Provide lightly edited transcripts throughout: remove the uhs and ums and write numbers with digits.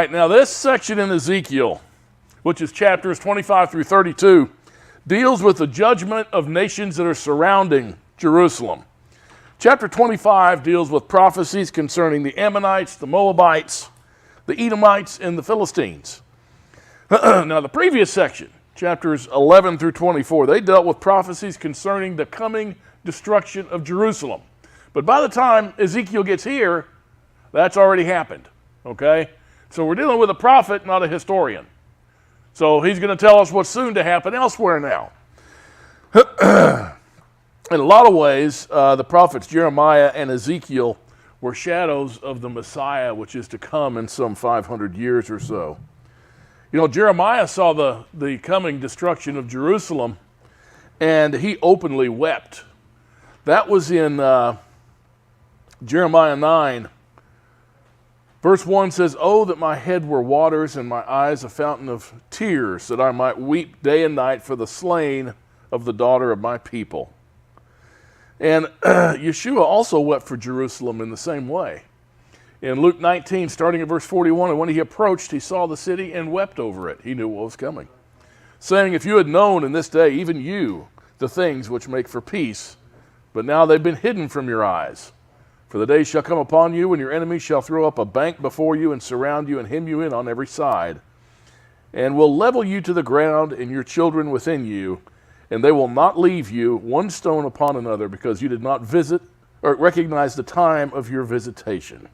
right, now this section in Ezekiel, which is chapters 25 through 32, deals with the judgment of nations that are surrounding Jerusalem. Chapter 25 deals with prophecies concerning the Ammonites, the Moabites, the Edomites, and the Philistines. Now, the previous section, chapters 11 through 24, they dealt with prophecies concerning the coming destruction of Jerusalem. But by the time Ezekiel gets here, that's already happened, okay? So we're dealing with a prophet, not a historian. So he's going to tell us what's soon to happen elsewhere now. In a lot of ways, the prophets Jeremiah and Ezekiel were shadows of the Messiah, which is to come in some 500 years or so. You know, Jeremiah saw the coming destruction of Jerusalem, and he openly wept. That was in Jeremiah 9. Verse 1 says, "Oh, that my head were waters and my eyes a fountain of tears, that I might weep day and night for the slain of the daughter of my people." And Yeshua also wept for Jerusalem in the same way. In Luke 19, starting at verse 41, "And when he approached, he saw the city and wept over it." He knew what was coming. Saying, "If you had known in this day, even you, the things which make for peace, but now they've been hidden from your eyes. For the day shall come upon you when your enemies shall throw up a bank before you and surround you and hem you in on every side, and will level you to the ground and your children within you, and they will not leave you one stone upon another, because you did not visit or recognize the time of your visitation."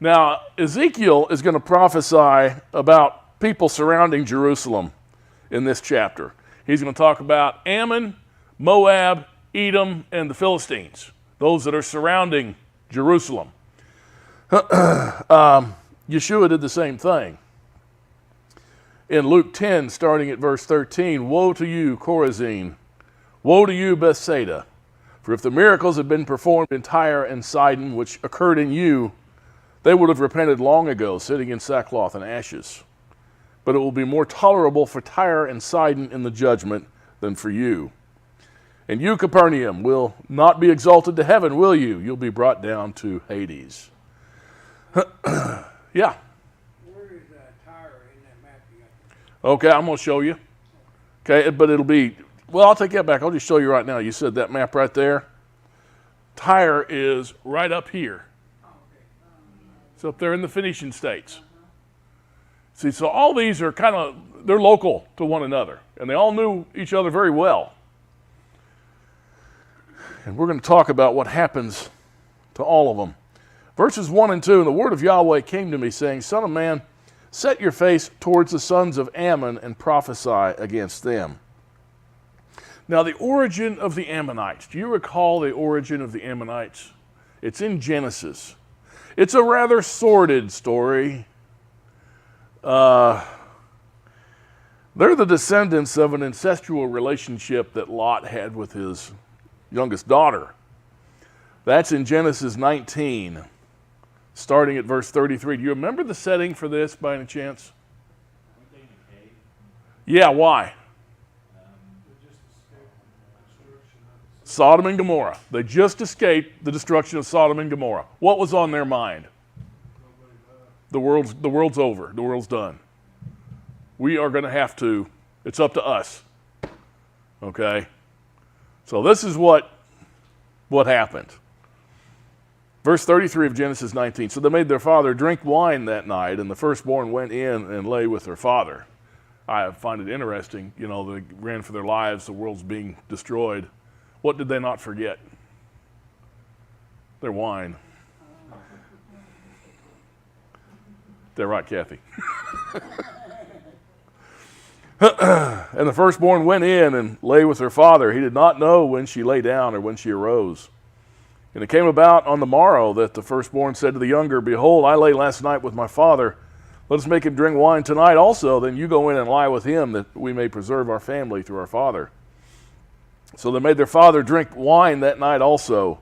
Now, Ezekiel is going to prophesy about people surrounding Jerusalem in this chapter. He's going to talk about Ammon, Moab, Edom, and the Philistines, those that are surrounding Jerusalem. Yeshua did the same thing. In Luke 10, starting at verse 13, "Woe to you, Chorazin! Woe to you, Bethsaida! For if the miracles had been performed in Tyre and Sidon, which occurred in you, they would have repented long ago, sitting in sackcloth and ashes. But it will be more tolerable for Tyre and Sidon in the judgment than for you. And you, Capernaum, will not be exalted to heaven, will you? You'll be brought down to Hades." Yeah. Where is Tyre in that map you got? Okay, I'm going to show you. Okay, but it'll be, well, I'll take that back. I'll just show you right now. You said that map right there. Tyre is right up here. Oh, okay. It's up there in the Phoenician states. See, so all these are kind of, they're local to one another, and they all knew each other very well. And we're going to talk about what happens to all of them. Verses 1 and 2, "And the word of Yahweh came to me, saying, Son of man, set your face towards the sons of Ammon and prophesy against them." Now, the origin of the Ammonites. Do you recall the origin of the Ammonites? It's in Genesis. It's a rather sordid story. They're the descendants of an incestual relationship that Lot had with his youngest daughter. That's in Genesis 19, starting at verse 33. Do you remember the setting for this by any chance? Yeah, why? Sodom and Gomorrah. They just escaped the destruction of Sodom and Gomorrah. What was on their mind? The world's over. The world's done. We are going to have to, it's up to us. Okay? So this is what happened. Verse 33 of Genesis 19. "So they made their father drink wine that night, and the firstborn went in and lay with her father." I find it interesting, you know, they ran for their lives, the world's being destroyed. What did they not forget? Their wine. They're right, Kathy. "And the firstborn went in and lay with her father. He did not know when she lay down or when she arose. And it came about on the morrow that the firstborn said to the younger, Behold, I lay last night with my father. Let us make him drink wine tonight also. Then you go in and lie with him, that we may preserve our family through our father. So they made their father drink wine that night also.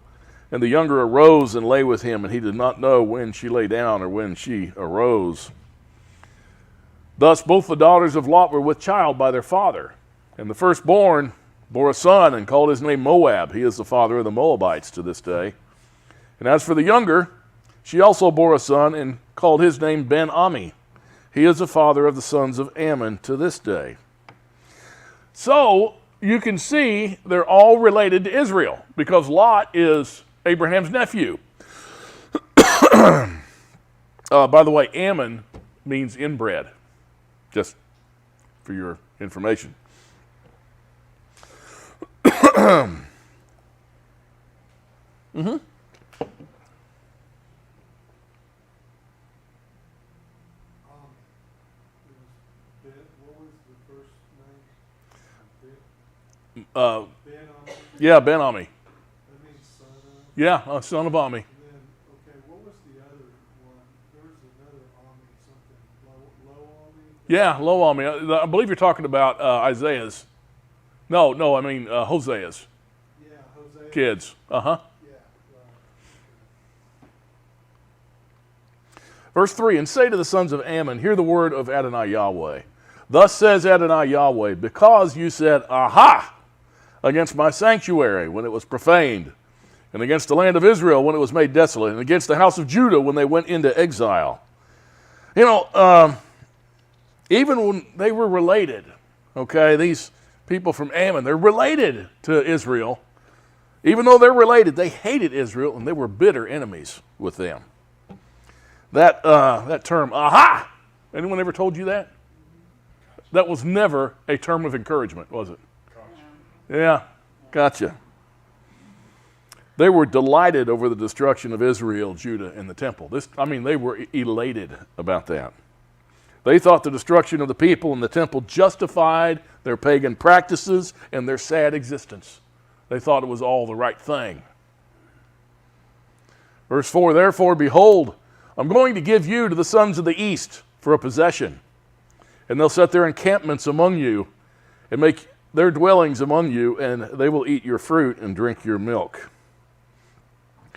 And the younger arose and lay with him, and he did not know when she lay down or when she arose. Thus both the daughters of Lot were with child by their father. And the firstborn bore a son and called his name Moab. He is the father of the Moabites to this day. And as for the younger, She also bore a son and called his name Ben-ammi. He is the father of the sons of Ammon to this day. So you can see they're all related to Israel because Lot is Abraham's nephew. By the way, Ammon means inbred, just for your information. Mm-hmm. Ben-ammi. Yeah, Ben-ammi. That means son of. Yeah, son of Ammi. And then, okay, what was the other one? There was another Ammi, something, low Ammi? Yeah, low Ammi. I believe you're talking about Isaiah's. No, I mean Hosea's Yeah, Hosea. kids. Uh-huh. Yeah, right. Verse 3, and say to the sons of Ammon, hear the word of Adonai Yahweh. Thus says Adonai Yahweh, because you said, aha, against my sanctuary when it was profaned, and against the land of Israel when it was made desolate, and against the house of Judah when they went into exile. You know, even when they were related, okay, these people from Ammon, they're related to Israel. Even though they're related, they hated Israel, and they were bitter enemies with them. That term, aha, anyone ever told you that? That was never a term of encouragement, was it? Yeah, gotcha. They were delighted over the destruction of Israel, Judah, and the temple. They were elated about that. They thought the destruction of the people and the temple justified their pagan practices and their sad existence. They thought it was all the right thing. Verse 4, therefore, behold, I'm going to give you to the sons of the east for a possession, and they'll set their encampments among you and make their dwellings among you, and they will eat your fruit and drink your milk.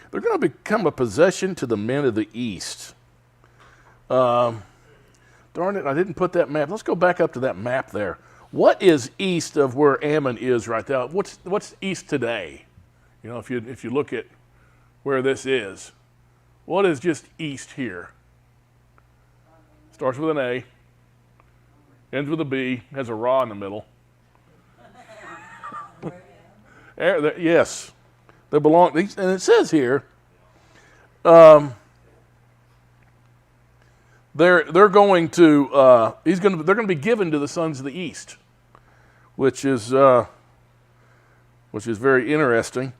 They're going to become a possession to the men of the east. Darn it, I didn't put that map. Let's go back up to that map there. What is east of where Ammon is right now? What's east today? You know, if you look at where this is, what is just east here? Starts with an A, ends with a B, has a Ra in the middle. Yes, they belong. And it says here, they're going to they're going to be given to the sons of the east, which is very interesting.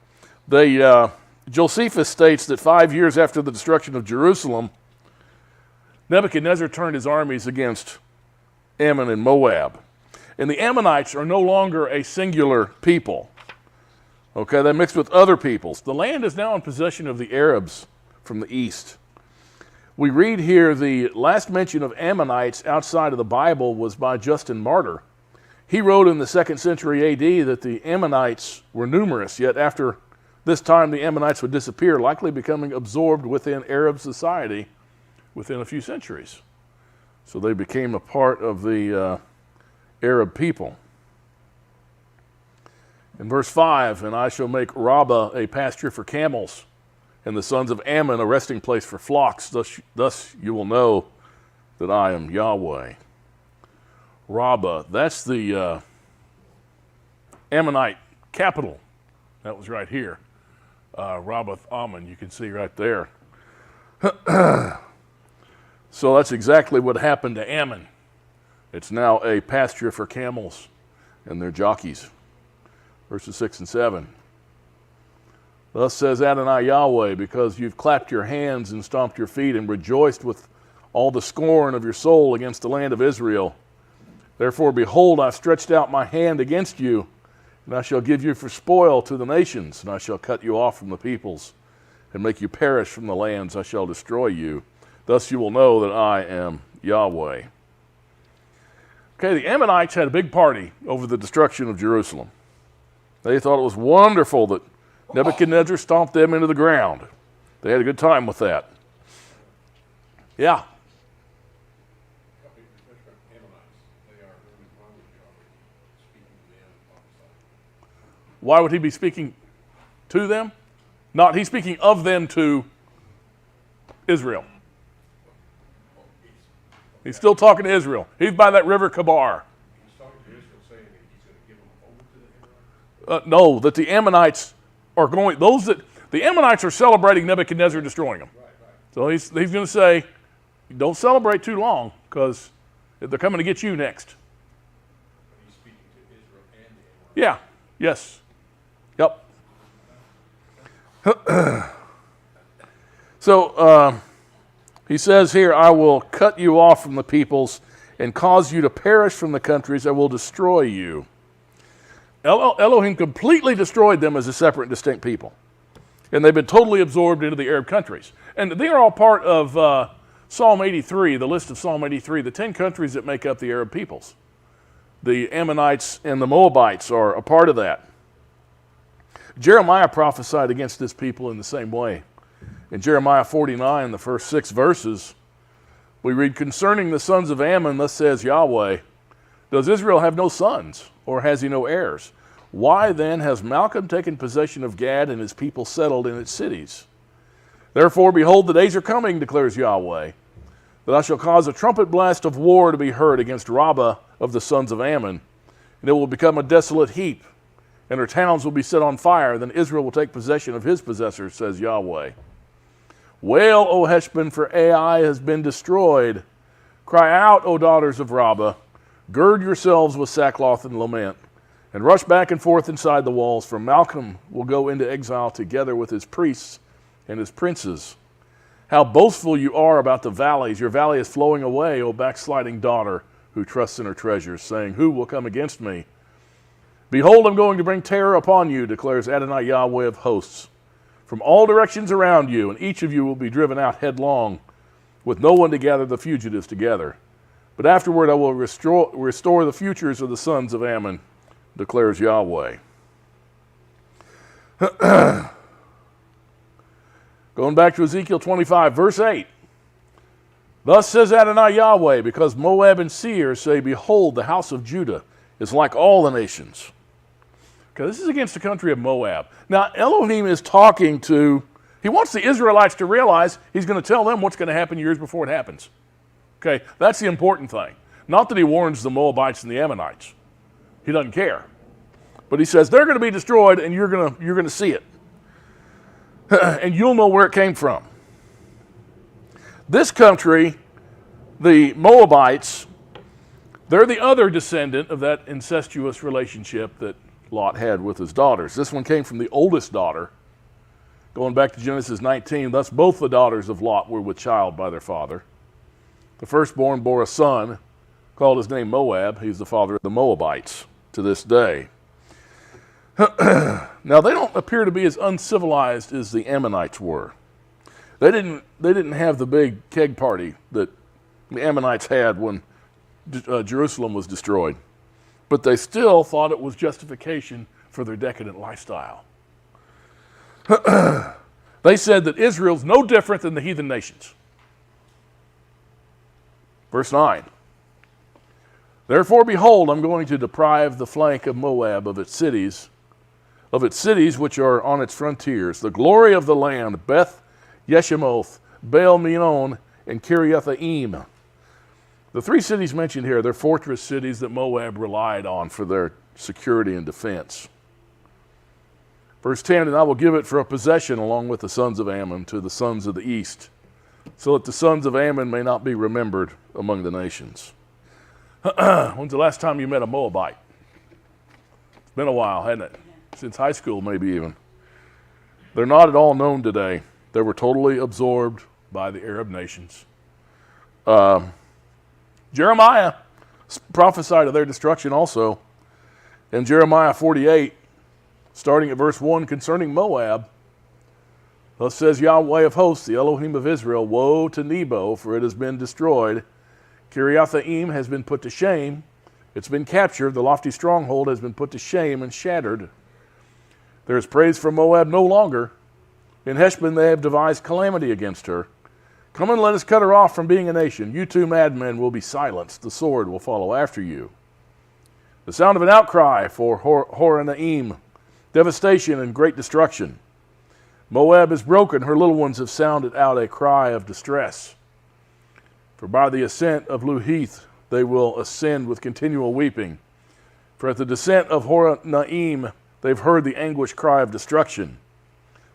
Josephus states that 5 years after the destruction of Jerusalem, Nebuchadnezzar turned his armies against Ammon and Moab. And the Ammonites are no longer a singular people. Okay, they mixed with other peoples. The land is now in possession of the Arabs from the east. We read here the last mention of Ammonites outside of the Bible was by Justin Martyr. He wrote in the 2nd century AD that the Ammonites were numerous, yet after this time the Ammonites would disappear, likely becoming absorbed within Arab society within a few centuries. So they became a part of the Arab people. In verse 5, and I shall make Rabbah a pasture for camels, and the sons of Ammon a resting place for flocks. Thus you will know that I am Yahweh. Rabbah, that's the Ammonite capital. That was right here. Rabbah Ammon, you can see right there. So that's exactly what happened to Ammon. It's now a pasture for camels and their jockeys. Verses 6 and 7. Thus says Adonai Yahweh, because you've clapped your hands and stomped your feet and rejoiced with all the scorn of your soul against the land of Israel. Therefore, behold, I've stretched out my hand against you, and I shall give you for spoil to the nations, and I shall cut you off from the peoples, and make you perish from the lands. I shall destroy you. Thus you will know that I am Yahweh. Okay, the Ammonites had a big party over the destruction of Jerusalem. They thought it was wonderful that Nebuchadnezzar stomped them into the ground. They had a good time with that. Yeah. Why would he be speaking to them? Not, he's speaking of them to Israel. He's still talking to Israel. He's by that river Kabar. He's talking to Israel saying that he's going to give them over to the Amorites? No, that the Ammonites are going, the Ammonites are celebrating Nebuchadnezzar destroying them. Right, right. So he's going to say, don't celebrate too long because they're coming to get you next. But he's speaking to Israel and the Amorites. Yeah, yes. Yep. So he says here, I will cut you off from the peoples and cause you to perish from the countries. I will destroy you. Elohim completely destroyed them as a separate and distinct people. And they've been totally absorbed into the Arab countries. And they are all part of Psalm 83, the list of Psalm 83, the 10 countries that make up the Arab peoples. The Ammonites and the Moabites are a part of that. Jeremiah prophesied against this people in the same way. In Jeremiah 49, the first 6 verses, we read, concerning the sons of Ammon, thus says Yahweh, does Israel have no sons, or has he no heirs? Why then has Malcolm taken possession of Gad and his people settled in its cities? Therefore, behold, the days are coming, declares Yahweh, that I shall cause a trumpet blast of war to be heard against Rabbah of the sons of Ammon, and it will become a desolate heap, and her towns will be set on fire. Then Israel will take possession of his possessors, says Yahweh. Wail, O Heshbon, for Ai has been destroyed. Cry out, O daughters of Rabbah. Gird yourselves with sackcloth and lament, and rush back and forth inside the walls, for Malcolm will go into exile together with his priests and his princes. How boastful you are about the valleys. Your valley is flowing away, O backsliding daughter who trusts in her treasures, saying, who will come against me? Behold, I'm going to bring terror upon you, declares Adonai Yahweh of hosts, from all directions around you, and each of you will be driven out headlong, with no one to gather the fugitives together. But afterward I will restore the futures of the sons of Ammon, declares Yahweh. Going back to Ezekiel 25, verse 8. Thus says Adonai Yahweh, because Moab and Seir say, behold, the house of Judah is like all the nations. Okay, this is against the country of Moab. Now, Elohim is talking to, he wants the Israelites to realize he's going to tell them what's going to happen years before it happens. Okay, that's the important thing. Not that he warns the Moabites and the Ammonites. He doesn't care. But he says they're going to be destroyed and you're going to see it. And you'll know where it came from. This country, the Moabites, they're the other descendant of that incestuous relationship that Lot had with his daughters. This one came from the oldest daughter. Going back to Genesis 19, thus both the daughters of Lot were with child by their father. The firstborn bore a son, called his name Moab. He's the father of the Moabites to this day. Now, they don't appear to be as uncivilized as the Ammonites were. They didn't have the big keg party that the Ammonites had when Jerusalem was destroyed. But they still thought it was justification for their decadent lifestyle. They said that Israel's no different than the heathen nations. Verse 9. Therefore, behold, I'm going to deprive the flank of Moab of its cities which are on its frontiers, the glory of the land, Beth Yeshimoth, Baal Meon, and Kiriathaim. The 3 cities mentioned here, they're fortress cities that Moab relied on for their security and defense. Verse 10, and I will give it for a possession along with the sons of Ammon to the sons of the east, so that the sons of Ammon may not be remembered among the nations. When's the last time you met a Moabite? It's been a while, hasn't it? Since high school, maybe even. They're not at all known today. They were totally absorbed by the Arab nations. Jeremiah prophesied of their destruction also. In Jeremiah 48, starting at verse 1, concerning Moab, thus says Yahweh of hosts, the Elohim of Israel, woe to Nebo, for it has been destroyed. Kiriathaim has been put to shame. It's been captured. The lofty stronghold has been put to shame and shattered. There is praise for Moab no longer. In Heshbon they have devised calamity against her. Come and let us cut her off from being a nation. You 2 madmen will be silenced. The sword will follow after you. The sound of an outcry for Horonaim, devastation and great destruction. Moab is broken, her little ones have sounded out a cry of distress. For by the ascent of Luhith they will ascend with continual weeping. For at the descent of Horonaim they've heard the anguished cry of destruction.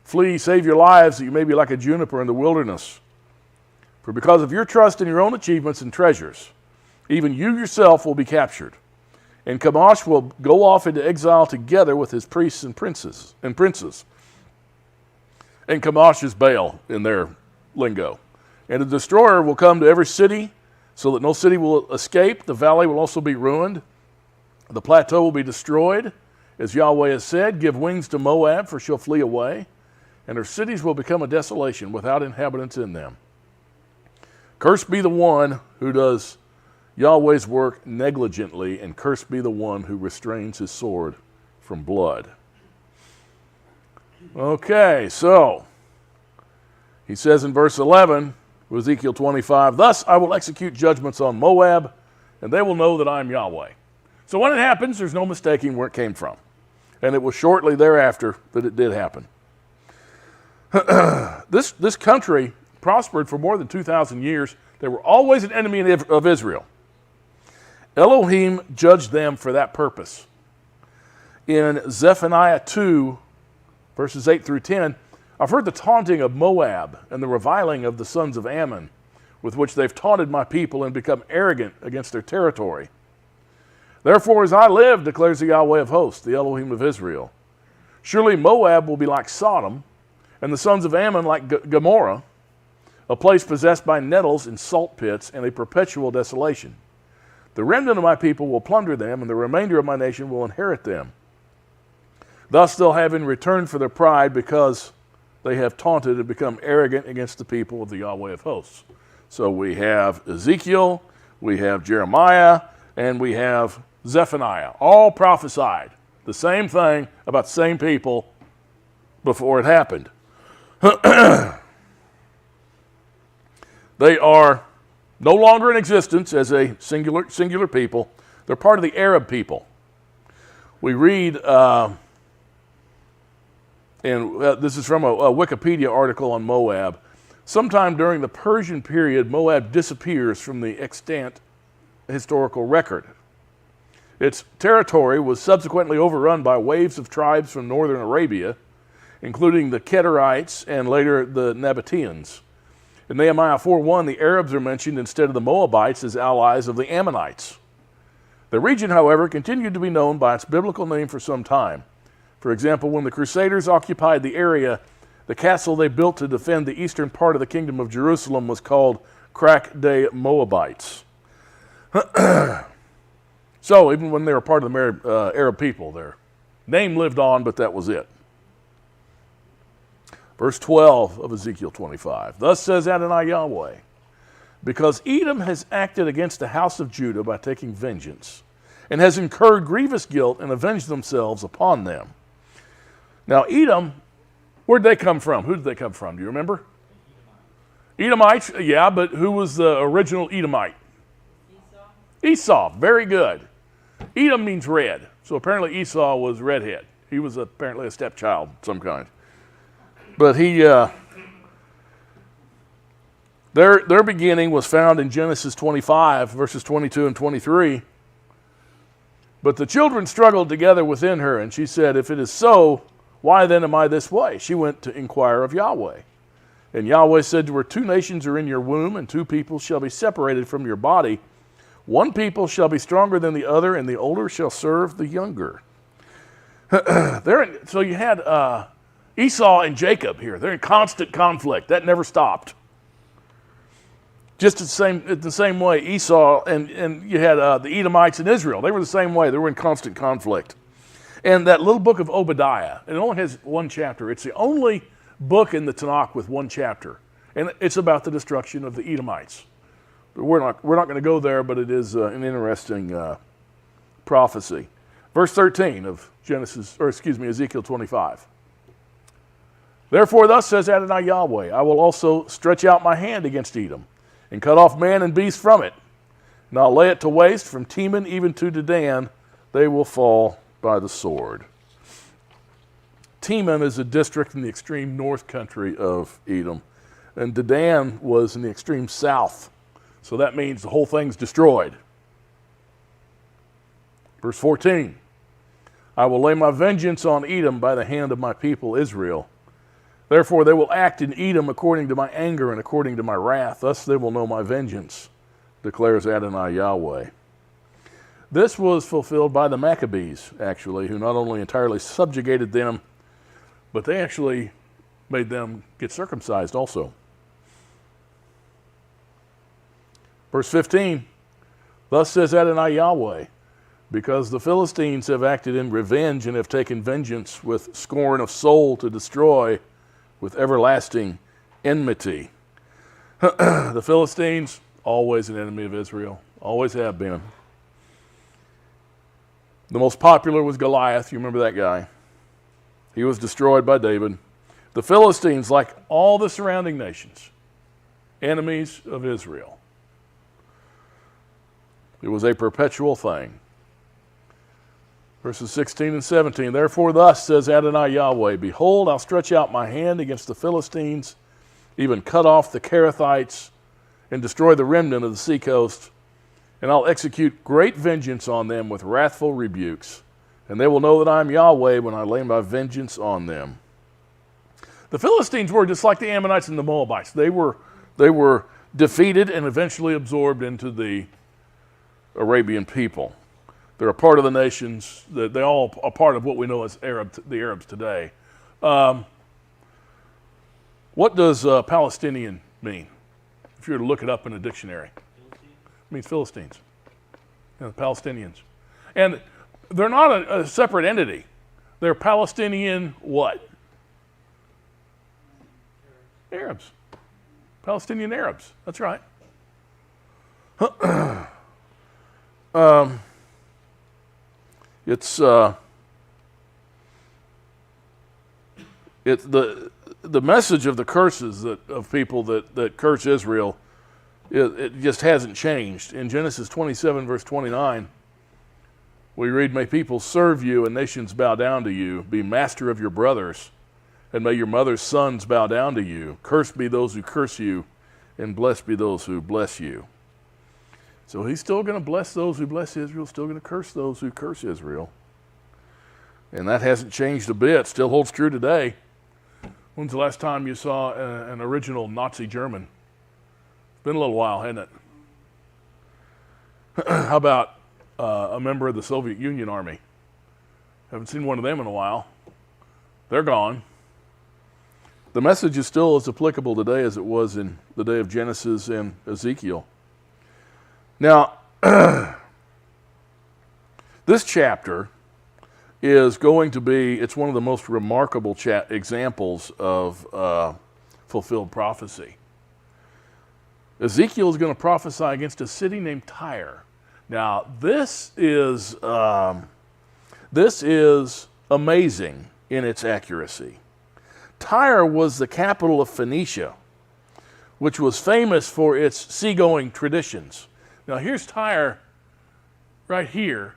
Flee, save your lives, that you may be like a juniper in the wilderness. For because of your trust in your own achievements and treasures, even you yourself will be captured. And Chemosh will go off into exile together with his priests and princes. And Chemosh is Baal in their lingo. And the destroyer will come to every city, so that no city will escape. The valley will also be ruined. The plateau will be destroyed. As Yahweh has said, give wings to Moab, for she'll flee away. And her cities will become a desolation without inhabitants in them. Cursed be the one who does Yahweh's work negligently, and cursed be the one who restrains his sword from blood. Okay, so he says in verse 11, Ezekiel 25, thus I will execute judgments on Moab, and they will know that I am Yahweh. So when it happens, there's no mistaking where it came from. And it was shortly thereafter that it did happen. This country prospered for more than 2,000 years. They were always an enemy of Israel. Elohim judged them for that purpose. In Zephaniah 2, verses 8 through 10, I've heard the taunting of Moab and the reviling of the sons of Ammon, with which they've taunted my people and become arrogant against their territory. Therefore, as I live, declares the Yahweh of hosts, the Elohim of Israel, surely Moab will be like Sodom, and the sons of Ammon like Gomorrah, a place possessed by nettles and salt pits and a perpetual desolation. The remnant of my people will plunder them, and the remainder of my nation will inherit them. Thus they'll have in return for their pride, because they have taunted and become arrogant against the people of the Yahweh of hosts. So we have Ezekiel, we have Jeremiah, and we have Zephaniah, all prophesied the same thing about the same people before it happened. They are no longer in existence as a singular people. They're part of the Arab people. We read, and this is from a Wikipedia article on Moab. Sometime during the Persian period, Moab disappears from the extant historical record. Its territory was subsequently overrun by waves of tribes from northern Arabia, including the Kedarites and later the Nabateans. In Nehemiah 4:1, the Arabs are mentioned instead of the Moabites as allies of the Ammonites. The region, however, continued to be known by its biblical name for some time. For example, when the Crusaders occupied the area, the castle they built to defend the eastern part of the kingdom of Jerusalem was called Crack de Moabites. So even when they were part of the Arab people, their name lived on, but that was it. Verse 12 of Ezekiel 25. Thus says Adonai Yahweh, because Edom has acted against the house of Judah by taking vengeance, and has incurred grievous guilt and avenged themselves upon them. Now Edom, where did they come from? Who did they come from? Do you remember? Edomites, yeah, but who was the original Edomite? Esau, very good. Edom means red, so apparently Esau was redhead. He was apparently a stepchild of some kind. But their beginning was found in Genesis 25, verses 22 and 23. But the children struggled together within her, and she said, if it is so, why then am I this way? She went to inquire of Yahweh. And Yahweh said to her, 2 nations are in your womb, and 2 people shall be separated from your body. 1 people shall be stronger than the other, and the older shall serve the younger. So you had Esau and Jacob here. They're in constant conflict. That never stopped. Just the same way Esau and you had the Edomites in Israel. They were the same way. They were in constant conflict. And that little book of Obadiah, it only has 1 chapter. It's the only book in the Tanakh with 1 chapter. And it's about the destruction of the Edomites. But we're not going to go there, but it is an interesting prophecy. Verse 13 of Ezekiel 25. Therefore, thus says Adonai Yahweh, I will also stretch out my hand against Edom, and cut off man and beast from it. And I'll lay it to waste from Teman even to Dedan. They will fall by the sword. Teman is a district in the extreme north country of Edom. And Dedan was in the extreme south. So that means the whole thing's destroyed. Verse 14. I will lay my vengeance on Edom by the hand of my people Israel. Therefore they will act in Edom according to my anger and according to my wrath. Thus they will know my vengeance, declares Adonai Yahweh. This was fulfilled by the Maccabees, actually, who not only entirely subjugated them, but they actually made them get circumcised also. Verse 15, thus says Adonai Yahweh, because the Philistines have acted in revenge and have taken vengeance with scorn of soul to destroy, with everlasting enmity. The Philistines, always an enemy of Israel, always have been. The most popular was Goliath. You remember that guy. He was destroyed by David. The Philistines, like all the surrounding nations, enemies of Israel. It was a perpetual thing. Verses 16 and 17, therefore thus says Adonai Yahweh, behold, I'll stretch out my hand against the Philistines, even cut off the Kerethites, and destroy the remnant of the seacoast, and I'll execute great vengeance on them with wrathful rebukes, and they will know that I am Yahweh when I lay my vengeance on them. The Philistines were just like the Ammonites and the Moabites. They were defeated and eventually absorbed into the Arabian people. They're a part of the nations. They all are part of what we know as the Arabs today. What does Palestinian mean? If you were to look it up in a dictionary. It means Philistines. The Palestinians. And they're not a separate entity. They're Palestinian what? Arabs. Palestinian Arabs. That's right. It's the message of the curses of people that curse Israel. It just hasn't changed. In Genesis 27, verse 29, we read, may people serve you and nations bow down to you. Be master of your brothers, and may your mother's sons bow down to you. Cursed be those who curse you, and blessed be those who bless you. So he's still going to bless those who bless Israel, still going to curse those who curse Israel. And that hasn't changed a bit, still holds true today. When's the last time you saw an original Nazi German? It's been a little while, hasn't it? How about a member of the Soviet Union Army? Haven't seen one of them in a while. They're gone. The message is still as applicable today as it was in the day of Genesis and Ezekiel. Now, this chapter is going to be, it's one of the most remarkable examples of fulfilled prophecy. Ezekiel is going to prophesy against a city named Tyre. Now, this is amazing in its accuracy. Tyre was the capital of Phoenicia, which was famous for its seagoing traditions. Now here's Tyre right here,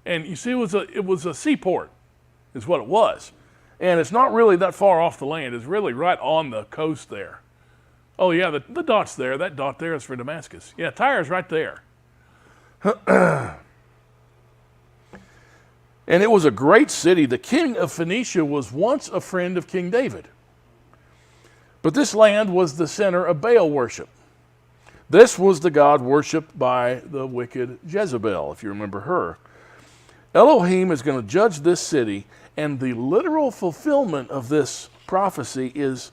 and you see it was a seaport is what it was. And it's not really that far off the land. It's really right on the coast there. Oh yeah, the dot's there. That dot there is for Damascus. Yeah, Tyre's right there. And it was a great city. The king of Phoenicia was once a friend of King David. But this land was the center of Baal worship. This was the god worshipped by the wicked Jezebel, if you remember her. Elohim is going to judge this city, and the literal fulfillment of this prophecy is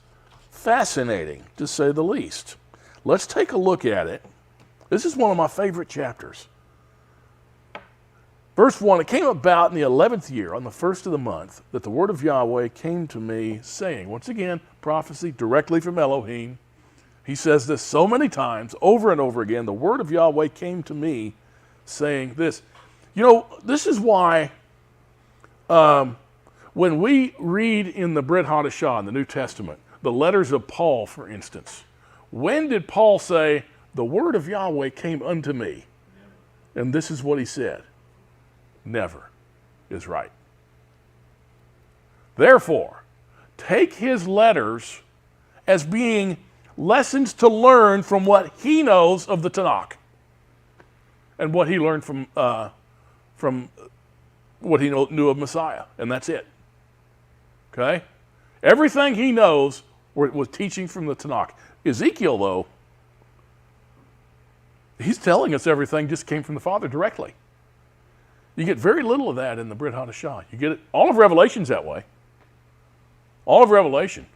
fascinating, to say the least. Let's take a look at it. This is one of my favorite chapters. Verse 1, it came about in the 11th year, on the first of the month, that the word of Yahweh came to me, saying, once again, prophecy directly from Elohim. He says this so many times, over and over again. The word of Yahweh came to me, saying this. You know, this is why when we read in the Brit Hadashah, in the New Testament, the letters of Paul, for instance, when did Paul say, the word of Yahweh came unto me? And this is what he said. Never is right. Therefore, take his letters as being lessons to learn from what he knows of the Tanakh and what he learned from what he knew of Messiah, and that's it. Okay? Everything he knows was teaching from the Tanakh. Ezekiel, though, he's telling us everything just came from the Father directly. You get very little of that in the Brit Hadashah. You get it. All of Revelation's that way. All of Revelation.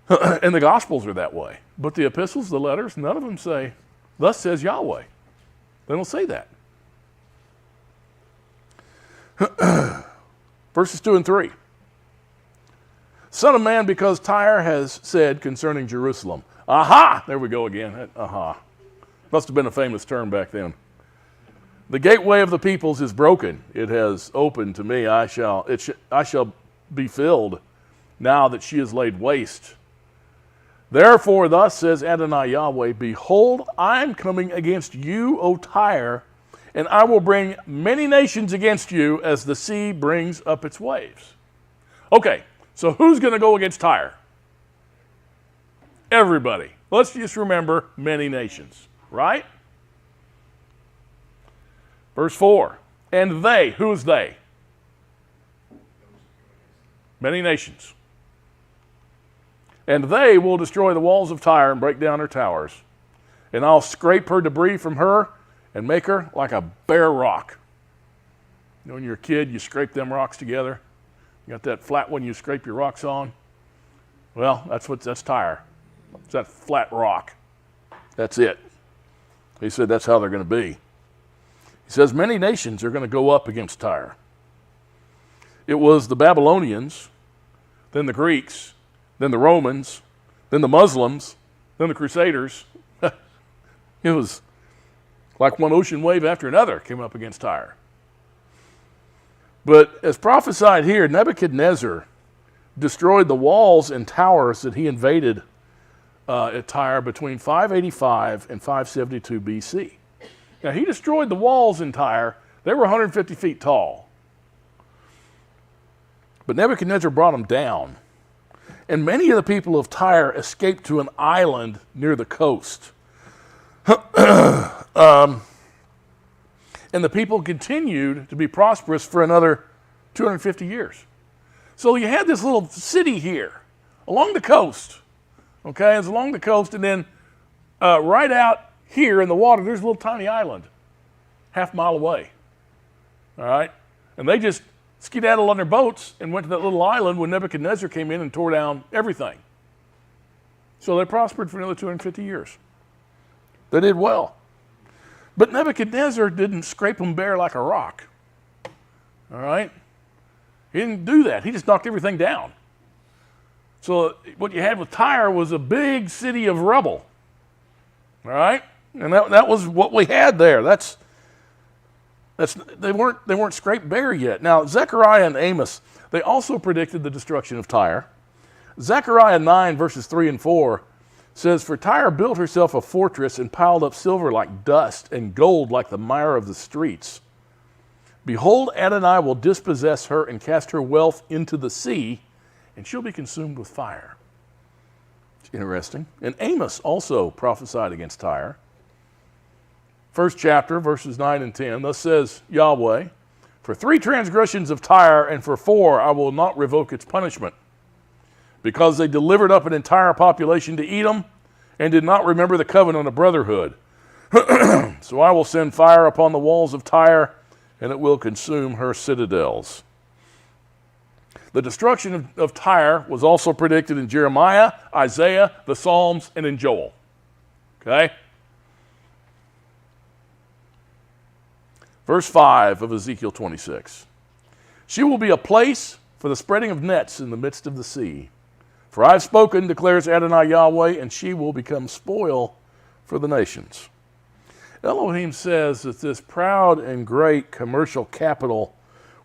And the Gospels are that way. But the epistles, the letters, none of them say, thus says Yahweh. They don't say that. Verses 2 and 3. Son of man, because Tyre has said concerning Jerusalem. Aha! There we go again. Aha. Must have been a famous term back then. The gateway of the peoples is broken. It has opened to me. I shall be filled now that she is laid waste. Therefore, thus says Adonai Yahweh, behold, I am coming against you, O Tyre, and I will bring many nations against you as the sea brings up its waves. Okay, so who's going to go against Tyre? Everybody. Let's just remember many nations, right? Verse 4, and they, who's they? Many nations. And they will destroy the walls of Tyre and break down her towers. And I'll scrape her debris from her and make her like a bare rock. You know, when you're a kid, you scrape them rocks together. You got that flat one you scrape your rocks on. Well, that's Tyre. It's that flat rock. That's it. He said that's how they're going to be. He says many nations are going to go up against Tyre. It was the Babylonians, then the Greeks, then the Romans, then the Muslims, then the Crusaders. It was like one ocean wave after another came up against Tyre. But as prophesied here, Nebuchadnezzar destroyed the walls and towers that he invaded at Tyre between 585 and 572 BC. Now, he destroyed the walls in Tyre. They were 150 feet tall. But Nebuchadnezzar brought them down. And many of the people of Tyre escaped to an island near the coast. And the people continued to be prosperous for another 250 years. So you had this little city here along the coast. Okay, it's along the coast, and then right out here in the water, there's a little tiny island, half a mile away. All right? And they just skedaddled on their boats and went to that little island when Nebuchadnezzar came in and tore down everything. So they prospered for another 250 years. They did well. But Nebuchadnezzar didn't scrape them bare like a rock. All right? He didn't do that. He just knocked everything down. So what you had with Tyre was a big city of rubble. All right? And that was what we had there. They weren't scraped bare yet. Now, Zechariah and Amos, they also predicted the destruction of Tyre. Zechariah 9, verses 3 and 4 says, for Tyre built herself a fortress and piled up silver like dust and gold like the mire of the streets. Behold, Adonai will dispossess her and cast her wealth into the sea, and she'll be consumed with fire. It's interesting. And Amos also prophesied against Tyre. First chapter, verses 9 and 10, thus says Yahweh, for 3 transgressions of Tyre, and for 4 I will not revoke its punishment, because they delivered up an entire population to Edom, and did not remember the covenant of brotherhood. So I will send fire upon the walls of Tyre, and it will consume her citadels. The destruction of Tyre was also predicted in Jeremiah, Isaiah, the Psalms, and in Joel. Okay? Verse 5 of Ezekiel 26. She will be a place for the spreading of nets in the midst of the sea. For I have spoken, declares Adonai Yahweh, and she will become spoil for the nations. Elohim says that this proud and great commercial capital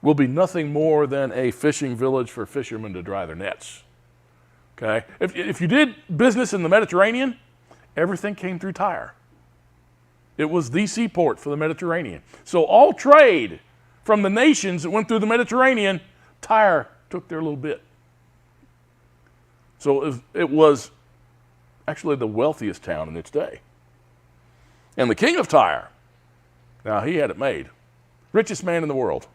will be nothing more than a fishing village for fishermen to dry their nets. Okay? If you did business in the Mediterranean, everything came through Tyre. It was the seaport for the Mediterranean. So all trade from the nations that went through the Mediterranean Tyre took their little bit. So it was actually the wealthiest town in its day. And the king of Tyre, now he had it made. Richest man in the world.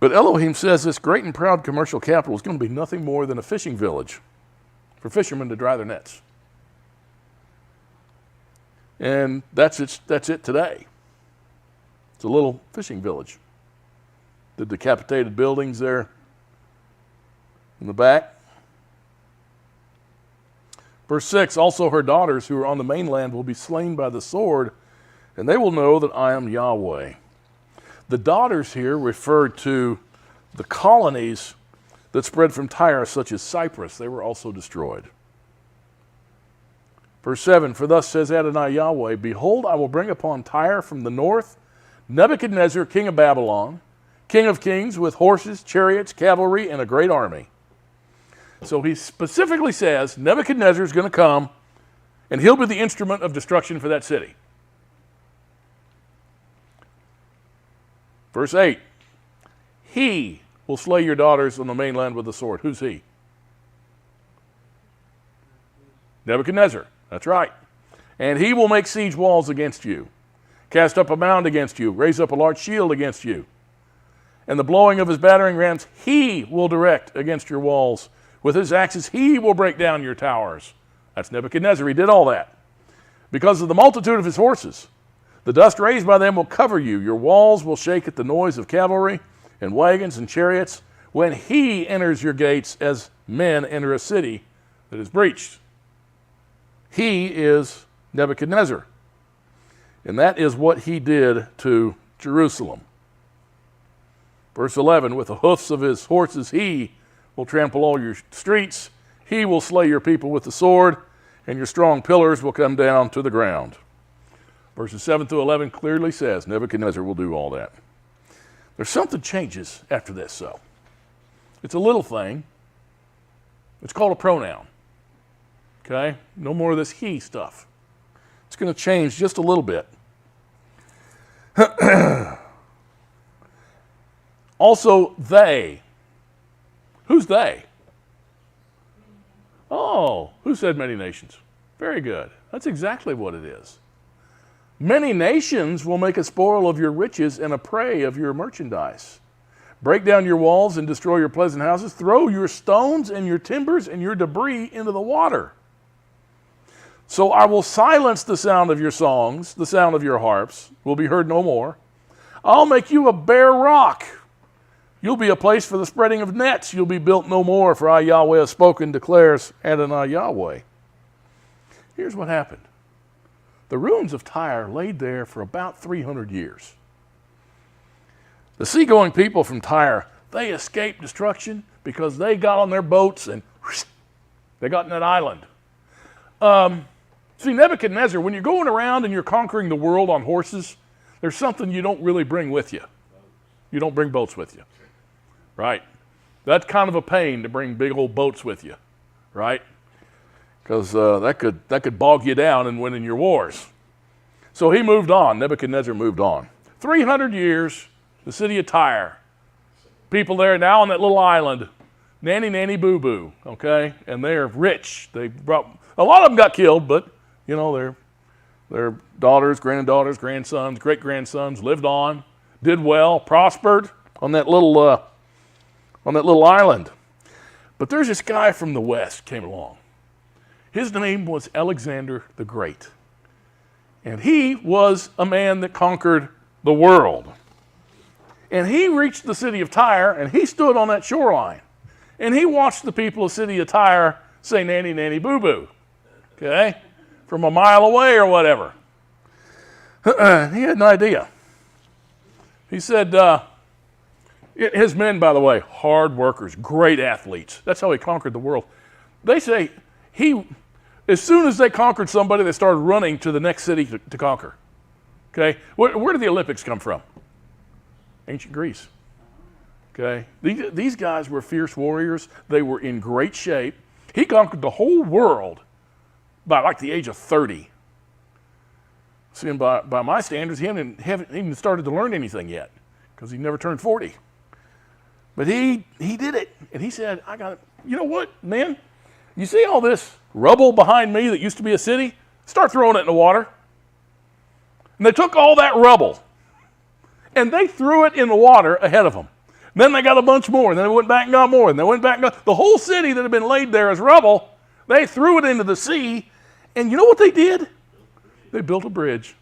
But Elohim says this great and proud commercial capital is going to be nothing more than a fishing village for fishermen to dry their nets. And that's it today. It's a little fishing village. The decapitated buildings there in the back. Verse 6, also her daughters who are on the mainland will be slain by the sword, and they will know that I am Yahweh. The daughters here refer to the colonies that spread from Tyre, such as Cyprus. They were also destroyed. Verse 7, for thus says Adonai Yahweh, behold, I will bring upon Tyre from the north Nebuchadnezzar, king of Babylon, king of kings, with horses, chariots, cavalry, and a great army. So he specifically says Nebuchadnezzar is going to come, and he'll be the instrument of destruction for that city. Verse 8, he will slay your daughters on the mainland with the sword. Who's he? Nebuchadnezzar. That's right. And he will make siege walls against you, cast up a mound against you, raise up a large shield against you. And the blowing of his battering rams he will direct against your walls. With his axes he will break down your towers. That's Nebuchadnezzar. He did all that. Because of the multitude of his horses, the dust raised by them will cover you. Your walls will shake at the noise of cavalry and wagons and chariots when he enters your gates as men enter a city that is breached. He is Nebuchadnezzar. And that is what he did to Jerusalem. Verse 11, with the hoofs of his horses he will trample all your streets. He will slay your people with the sword, and your strong pillars will come down to the ground. Verses 7 through 11 clearly says Nebuchadnezzar will do all that. There's something changes after this, though. It's a little thing. It's called a pronoun. Okay? No more of this he stuff. It's going to change just a little bit. Also, they. Who's they? Oh, who said many nations? Very good. That's exactly what it is. Many nations will make a spoil of your riches and a prey of your merchandise. Break down your walls and destroy your pleasant houses. Throw your stones and your timbers and your debris into the water. So I will silence the sound of your songs, the sound of your harps will be heard no more. I'll make you a bare rock. You'll be a place for the spreading of nets. You'll be built no more, for I, Yahweh, have spoken, declares Adonai Yahweh. Here's what happened. The ruins of Tyre laid there for about 300 years. The seagoing people from Tyre, they escaped destruction because they got on their boats and they got in that island. See, Nebuchadnezzar, when you're going around and you're conquering the world on horses, there's something you don't really bring with you. You don't bring boats with you, right? That's kind of a pain to bring big old boats with you, right? Because that could bog you down and win in your wars. So he moved on. Nebuchadnezzar moved on. 300 years, the city of Tyre. People there now on that little island, nanny boo-boo, okay? And they're rich. They brought, a lot of them got killed, but, you know, their daughters, granddaughters, grandsons, great-grandsons lived on, did well, prospered on that little island. But there's this guy from the west came along. His name was Alexander the Great. And he was a man that conquered the world. And he reached the city of Tyre, and he stood on that shoreline. And he watched the people of the city of Tyre say, nanny, boo-boo. Okay? From a mile away or whatever. He had an idea. He said, his men, by the way, hard workers, great athletes. That's how he conquered the world. They say as soon as they conquered somebody, they started running to the next city to conquer. Okay? Where did the Olympics come from? Ancient Greece. Okay? These guys were fierce warriors. They were in great shape. He conquered the whole world by like the age of 30. See, and by my standards, he haven't even started to learn anything yet. because he never turned 40. But he did it. And he said, I got it. You know what, man? You see all this rubble behind me that used to be a city? Start throwing it in the water. And they took all that rubble, and they threw it in the water ahead of them. And then they got a bunch more, and then they went back and got more, and they went back and got... The whole city that had been laid there as rubble, they threw it into the sea, and you know what they did? They built a bridge.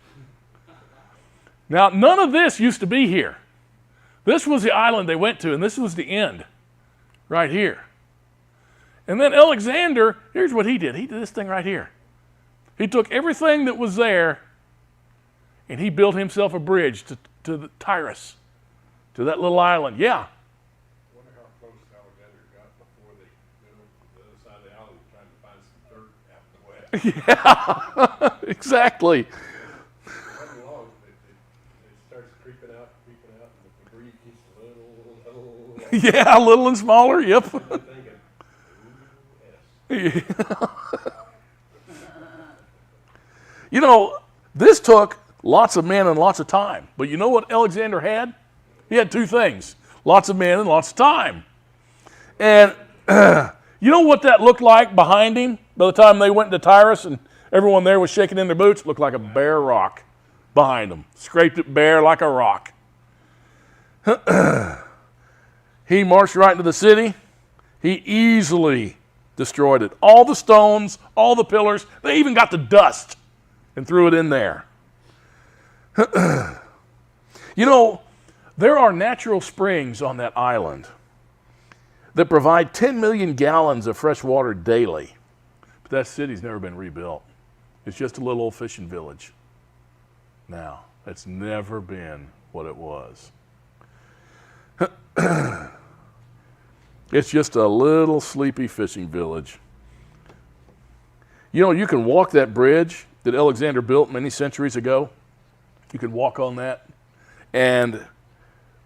Now, none of this used to be here. This was the island they went to, and this was the end, right here. And then Alexander, here's what he did. He did this thing right here. He took everything that was there, and he built himself a bridge to the Tyre, to that little island. Yeah. I wonder how close Alexander got before they go to the other side of the island trying to find some dirt out in the west. Yeah, exactly. It wasn't long. It starts creeping out, and the debris keeps little. Yeah, little and smaller, yep. I'm thinking, yes. You know, this took lots of men and lots of time. But you know what Alexander had? He had two things. Lots of men and lots of time. And you know what that looked like behind him? By the time they went to Tyre and everyone there was shaking in their boots, it looked like a bare rock behind them. Scraped it bare like a rock. He marched right into the city. He easily destroyed it. All the stones, all the pillars, they even got the dust and threw it in there. You know, there are natural springs on that island that provide 10 million gallons of fresh water daily. But that city's never been rebuilt. It's just a little old fishing village now. It's never been what it was. It's just a little sleepy fishing village. You know, you can walk that bridge that Alexander built many centuries ago. You can walk on that. And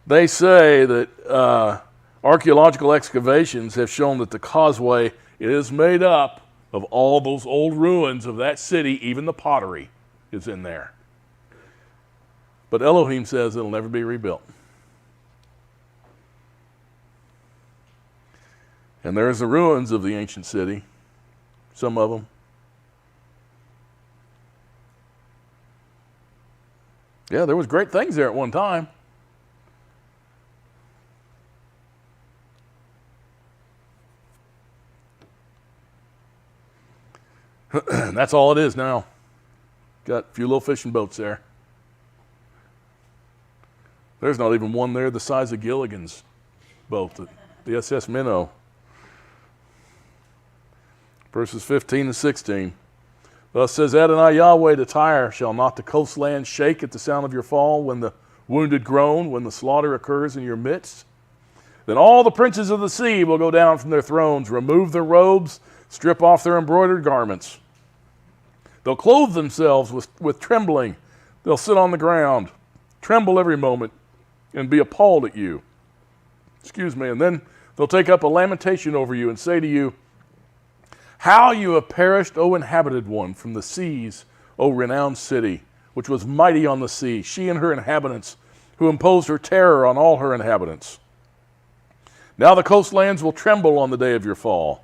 they say that archaeological excavations have shown that the causeway is made up of all those old ruins of that city. Even the pottery is in there. But Elohim says it'll never be rebuilt. And there's the ruins of the ancient city, some of them. Yeah, there was great things there at one time. And that's all it is now. Got a few little fishing boats there. There's not even one there the size of Gilligan's boat, the SS Minnow. Verses 15 and 16. Thus says Adonai Yahweh to Tyre, shall not the coastland shake at the sound of your fall, when the wounded groan, when the slaughter occurs in your midst? Then all the princes of the sea will go down from their thrones, remove their robes, strip off their embroidered garments. They'll clothe themselves with trembling. They'll sit on the ground, tremble every moment, and be appalled at you. And then they'll take up a lamentation over you and say to you, how you have perished, O inhabited one, from the seas, O renowned city, which was mighty on the sea, she and her inhabitants, who imposed her terror on all her inhabitants. Now the coastlands will tremble on the day of your fall.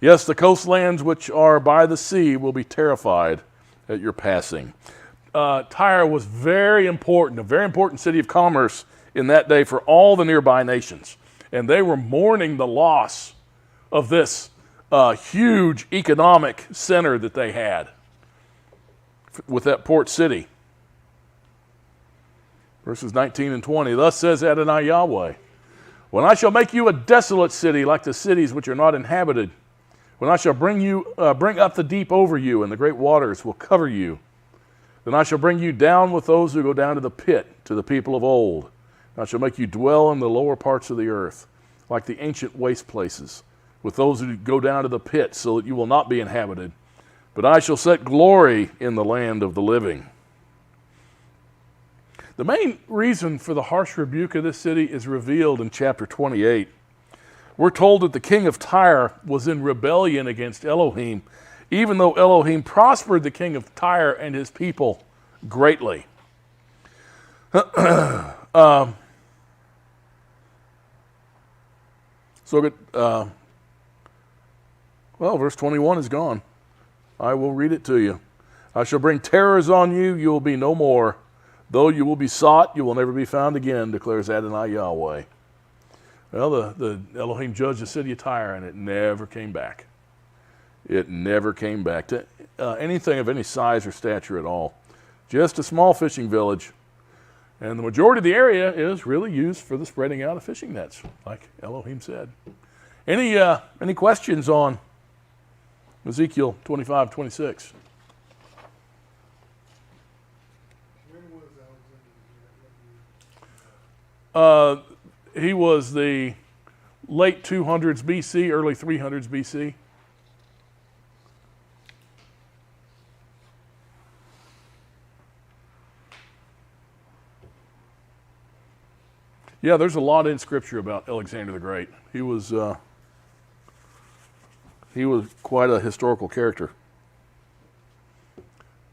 Yes, the coastlands which are by the sea will be terrified at your passing. Tyre was very important, a very important city of commerce in that day for all the nearby nations. And they were mourning the loss of this huge economic center that they had with that port city. Verses 19 and 20. Thus says Adonai Yahweh, when I shall make you a desolate city like the cities which are not inhabited, when I shall bring up the deep over you, and the great waters will cover you, then I shall bring you down with those who go down to the pit, to the people of old. And I shall make you dwell in the lower parts of the earth, like the ancient waste places, with those who go down to the pit, so that you will not be inhabited. But I shall set glory in the land of the living. The main reason for the harsh rebuke of this city is revealed in chapter 28. We're told that the king of Tyre was in rebellion against Elohim, even though Elohim prospered the king of Tyre and his people greatly. So look at, verse 21 is gone. I will read it to you. I shall bring terrors on you, you will be no more. Though you will be sought, you will never be found again, declares Adonai Yahweh. Well, the Elohim judged the city of Tyre, and it never came back. It never came back to anything of any size or stature at all. Just a small fishing village. And the majority of the area is really used for the spreading out of fishing nets, like Elohim said. Any questions on Ezekiel 25:26? When was Alexander? He was the late 200s BC, early 300s BC. Yeah, there's a lot in Scripture about Alexander the Great. He was quite a historical character.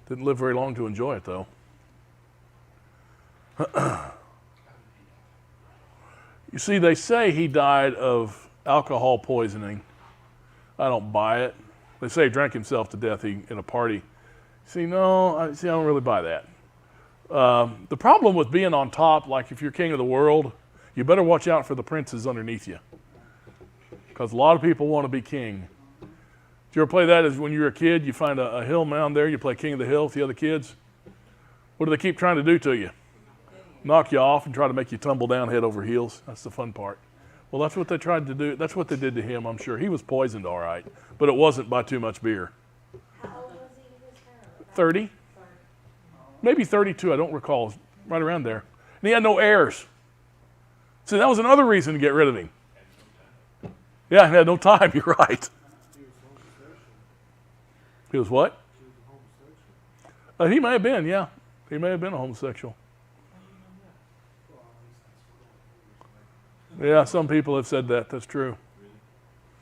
Didn't live very long to enjoy it, though. You see, they say he died of alcohol poisoning. I don't buy it. They say he drank himself to death in a party. I don't really buy that. The problem with being on top, like if you're king of the world, you better watch out for the princes underneath you. Because a lot of people want to be king. Did you ever play that as when you were a kid? You find a hill mound there, you play king of the hill with the other kids. What do they keep trying to do to you? Knock you off and try to make you tumble down head over heels. That's the fun part. Well, that's what they tried to do. That's what they did to him, I'm sure. He was poisoned, all right. But it wasn't by too much beer. How old was he in his time? 30? Maybe 32, I don't recall. Right around there. And he had no heirs. See, that was another reason to get rid of him. Yeah, he had no time, you're right. He was homosexual. He was what? He was homosexual. He may have been, yeah. He may have been a homosexual. Well, at least that's what Yeah, some people have said that. That's true.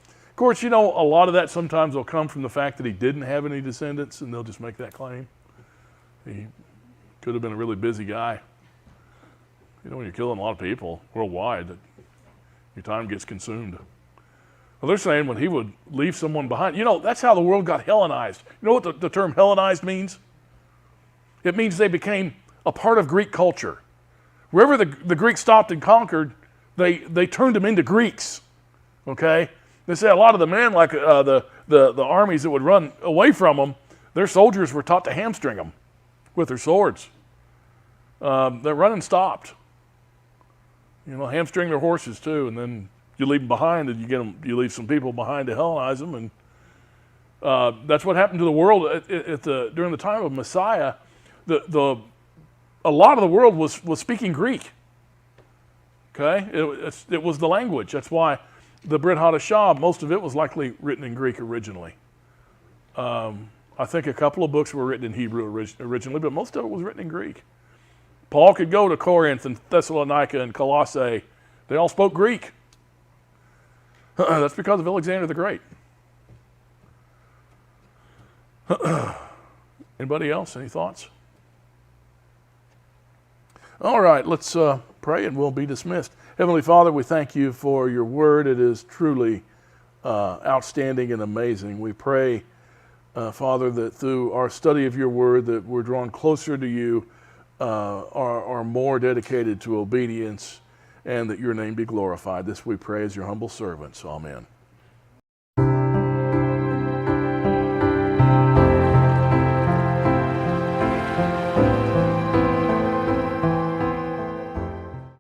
Of course, a lot of that sometimes will come from the fact that he didn't have any descendants, and they'll just make that claim. He could have been a really busy guy. When you're killing a lot of people worldwide, your time gets consumed. Well, they're saying when he would leave someone behind, that's how the world got Hellenized. You know what the term Hellenized means? It means they became a part of Greek culture. Wherever the Greeks stopped and conquered, they turned them into Greeks. Okay? They say a lot of the men, like the armies that would run away from them, their soldiers were taught to hamstring them with their swords. Their running stopped. Hamstring their horses too, and then you leave them behind, and you leave some people behind to Hellenize them, and that's what happened to the world during the time of Messiah. A lot of the world was speaking Greek. Okay, it was the language. That's why the Brit Hadashah, most of it was likely written in Greek originally. I think a couple of books were written in Hebrew originally, but most of it was written in Greek. Paul could go to Corinth and Thessalonica and Colossae. They all spoke Greek. That's because of Alexander the Great. Anybody else? Any thoughts? All right, let's pray and we'll be dismissed. Heavenly Father, we thank you for your word. It is truly outstanding and amazing. We pray, Father, that through our study of your word that we're drawn closer to you, are more dedicated to obedience, and that your name be glorified. This we pray as your humble servants. Amen.